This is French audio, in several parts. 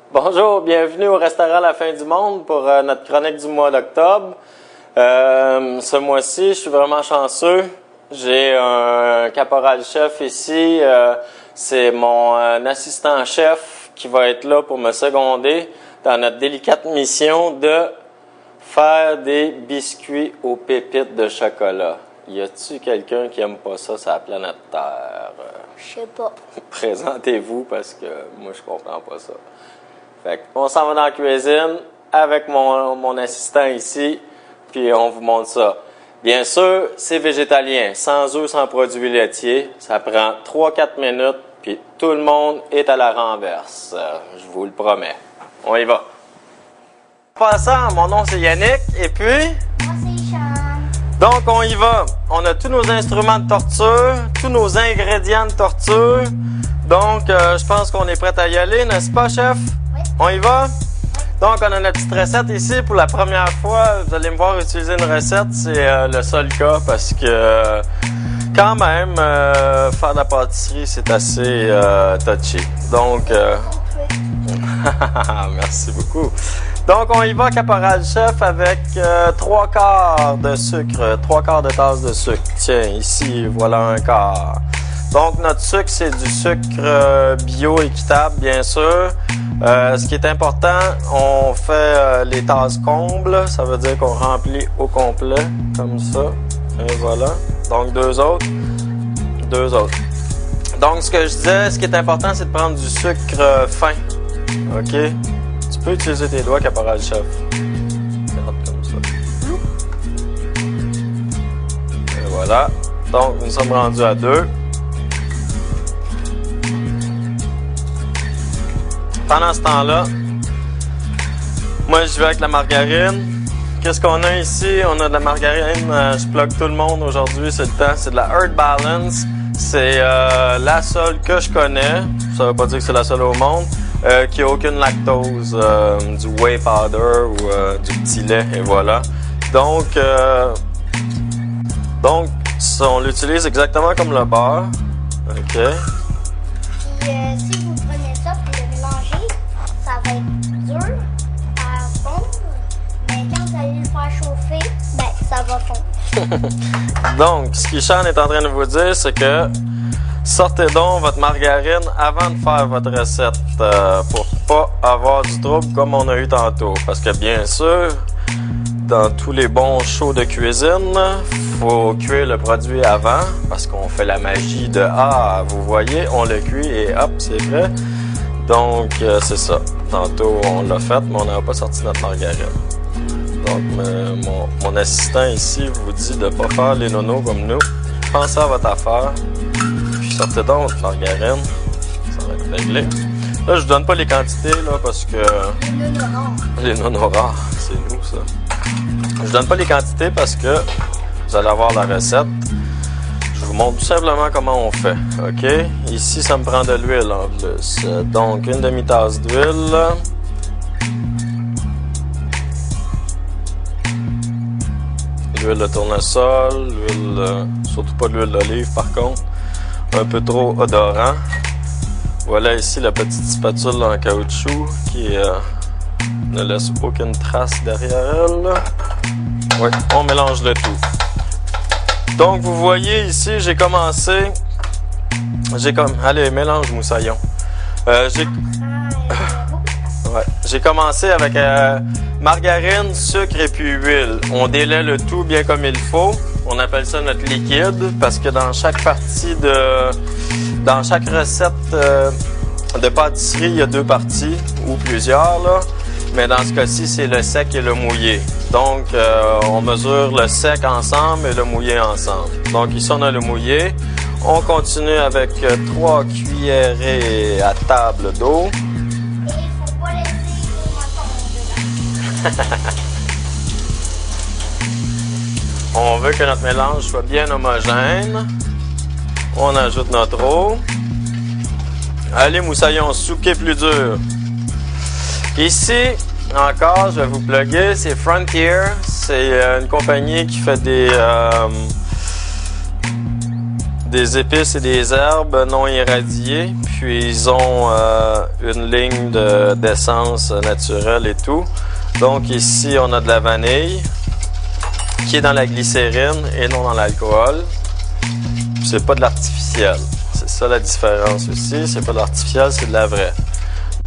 Bonjour, bienvenue au restaurant La Fin du Monde pour notre chronique du mois d'octobre. Ce mois-ci, je suis vraiment chanceux. J'ai un caporal-chef ici. C'est mon assistant-chef qui va être là pour me seconder dans notre délicate mission de faire des biscuits aux pépites de chocolat. Y a-t-il quelqu'un qui aime pas ça sur la planète Terre? Je sais pas. Présentez-vous parce que moi, je comprends pas ça. Fait on s'en va dans la cuisine avec mon assistant ici, puis on vous montre ça. Bien sûr, c'est végétalien, sans œufs, sans produits laitiers. Ça prend 3-4 minutes, puis tout le monde est à la renverse. Je vous le promets. On y va. En passant, mon nom c'est Yannick, et puis... Moi, c'est Sean. Donc, on y va. On a tous nos instruments de torture, tous nos ingrédients de torture. Donc, je pense qu'on est prêt à y aller, n'est-ce pas, chef? Oui. On y va? Donc, on a notre petite recette ici. Pour la première fois, vous allez me voir utiliser une recette. C'est le seul cas parce que, quand même, faire de la pâtisserie, c'est assez touchy. Donc, merci beaucoup. Donc, on y va, caporal-chef, avec 3 quarts de sucre, 3 quarts de tasse de sucre. Tiens, ici, voilà un quart. Donc, notre sucre, c'est du sucre bio équitable, bien sûr. Ce qui est important, on fait les tasses combles. Ça veut dire qu'on remplit au complet, comme ça. Et voilà. Donc, 2 autres. 2 autres. Donc, ce que je disais, ce qui est important, c'est de prendre du sucre fin. OK? Tu peux utiliser tes doigts, caporal-chef. Regarde comme ça. Et voilà. Donc, nous sommes rendus à 2. Pendant ce temps-là, moi, je vais avec la margarine. Qu'est-ce qu'on a ici? On a de la margarine. Je plug tout le monde aujourd'hui, c'est le temps. C'est de la Earth Balance. C'est la seule que je connais. Ça veut pas dire que c'est la seule au monde. Qui n'a aucune lactose, du whey powder ou du petit lait, et voilà. Donc, on l'utilise exactement comme le beurre. OK. Puis, si vous prenez ça pour le mélanger, ça va être dur à fondre. Mais quand vous allez le faire chauffer, ben, ça va fondre. Donc, ce que Sean est en train de vous dire, c'est que sortez donc votre margarine avant de faire votre recette pour pas avoir du trouble comme on a eu tantôt. Parce que bien sûr, dans tous les bons shows de cuisine, faut cuire le produit avant parce qu'on fait la magie de vous voyez, on le cuit et hop, c'est prêt. Donc, c'est ça. Tantôt, on l'a fait, mais on n'a pas sorti notre margarine. Donc, mon assistant ici vous dit de pas faire les nonos comme nous. Pensez à votre affaire. Sortez donc votre margarine, ça va être réglé. Là, je vous donne pas les quantités là parce que les nonos rares, c'est nous ça. Je vous donne pas les quantités parce que vous allez avoir la recette. Je vous montre tout simplement comment on fait. OK? Ici, ça me prend de l'huile en plus. Donc, une demi-tasse d'huile. L'huile de tournesol, l'huile, surtout pas l'huile d'olive par contre. Un peu trop odorant. Voilà ici la petite spatule en caoutchouc qui ne laisse aucune trace derrière elle. Oui, on mélange le tout. Donc vous voyez ici, j'ai commencé. Allez, mélange moussaillon. J'ai commencé avec margarine, sucre et puis huile. On délaie le tout bien comme il faut. On appelle ça notre liquide parce que dans chaque recette de pâtisserie, il y a 2 parties ou plusieurs là. Mais dans ce cas-ci, c'est le sec et le mouillé. Donc, on mesure le sec ensemble et le mouillé ensemble. Donc ici, on a le mouillé. On continue avec 3 cuillerées à table d'eau. Et il faut pas laisser le maton dedans. On veut que notre mélange soit bien homogène. On ajoute notre eau. Allez, moussaillon, souquez plus dur. Ici, encore, je vais vous plugger, c'est Frontier. C'est une compagnie qui fait des des épices et des herbes non irradiées. Puis ils ont une ligne d'essence naturelle et tout. Donc ici, on a de la vanille qui est dans la glycérine et non dans l'alcool. C'est pas de l'artificiel. C'est ça la différence aussi. C'est pas de l'artificiel, c'est de la vraie.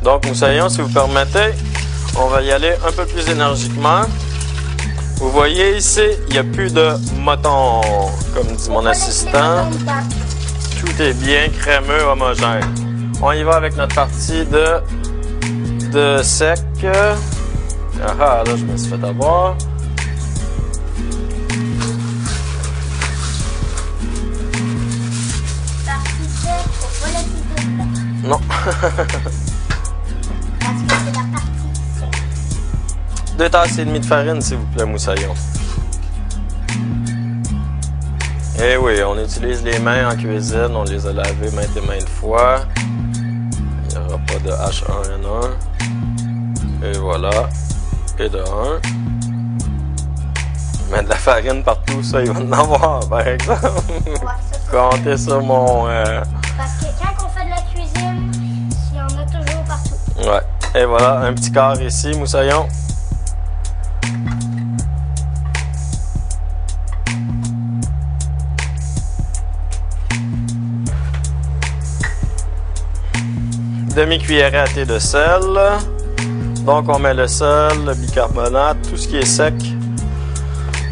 Donc, Moussaillon, si vous permettez, on va y aller un peu plus énergiquement. Vous voyez ici, il n'y a plus de moton, comme dit mon assistant. Tout est bien crémeux, homogène. On y va avec notre partie de sec. Ah, là, je me suis fait avoir. Non. Parce que c'est la partie sec. 2 tasses et demie de farine, s'il vous plaît, Moussaillon. Eh oui, on utilise les mains en cuisine, on les a lavées maintes et maintes fois. Il n'y aura pas de H1N1. Et voilà. Et de 1. Mais de la farine partout, ça, il va en avoir, par exemple. Ouais, ça, Comptez sur mon... Parce que quand on fait de la cuisine, il y en a toujours partout. Ouais. Et voilà, un petit quart ici, Moussaillon. Demi-cuillerée à thé de sel. Donc, on met le sel, le bicarbonate, tout ce qui est sec.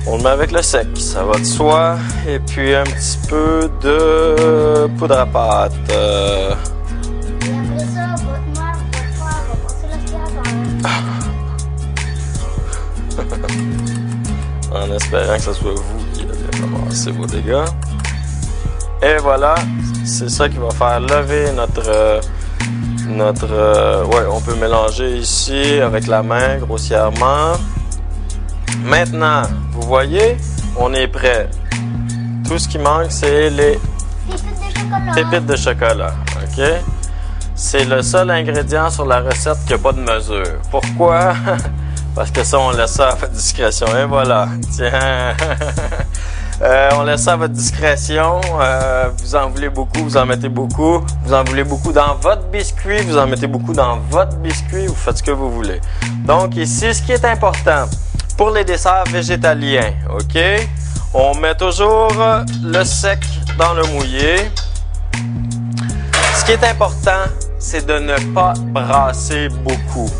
On le met avec le sec, ça va de soi. Et puis, un petit peu de poudre à pâte. Et après ça, votre mère, votre frère va passer l'aspirateur. En espérant que ce soit vous qui allez ramasser vos dégâts. Et voilà, c'est ça qui va faire lever notre ouais, on peut mélanger ici avec la main grossièrement. Maintenant, vous voyez, on est prêt. Tout ce qui manque, c'est les pépites de chocolat. OK? C'est le seul ingrédient sur la recette qui n'a pas de mesure. Pourquoi? Parce que ça, on laisse ça à votre discrétion. Et voilà. Tiens. On laisse ça à votre discrétion. Vous en voulez beaucoup, vous en mettez beaucoup. Vous en voulez beaucoup dans votre biscuit, vous en mettez beaucoup dans votre biscuit. Vous faites ce que vous voulez. Donc ici, ce qui est important pour les desserts végétaliens, OK? On met toujours le sec dans le mouillé. Ce qui est important, c'est de ne pas brasser beaucoup.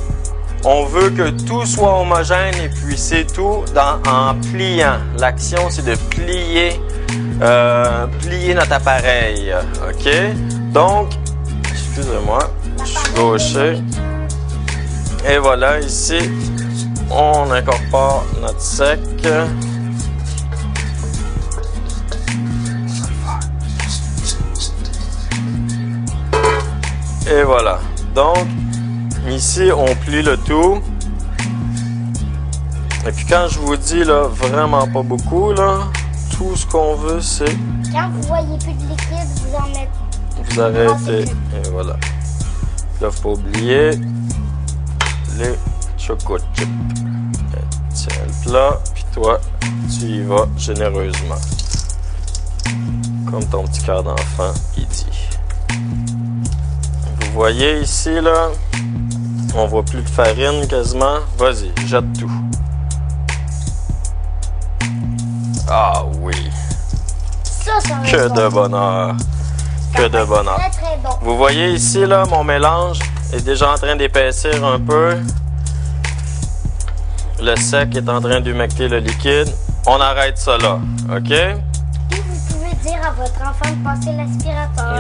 On veut que tout soit homogène et puis c'est tout en pliant. L'action, c'est de plier notre appareil. OK? Donc, excusez-moi, je suis gaucher. Et voilà, ici, on incorpore notre sec. Et voilà. Donc, ici, on plie le tout. Et puis quand je vous dis, là, vraiment pas beaucoup, là, tout ce qu'on veut, c'est... Quand vous voyez plus de liquide, vous en mettez. Vous arrêtez. Et voilà. Là, faut pas oublier les choco chips. Tiens le plat, puis toi, tu y vas généreusement. Comme ton petit cœur d'enfant, il dit. Vous voyez ici, là, on voit plus de farine quasiment. Vas-y, jette tout. Ah oui. Ça va Que être de bon. bonheur. Que de bonheur. Très très bon. Vous voyez ici, là, mon mélange est déjà en train d'épaissir un peu. Le sec est en train d'humecter le liquide. On arrête ça là, OK? Puis vous pouvez dire à votre enfant de passer l'aspirateur.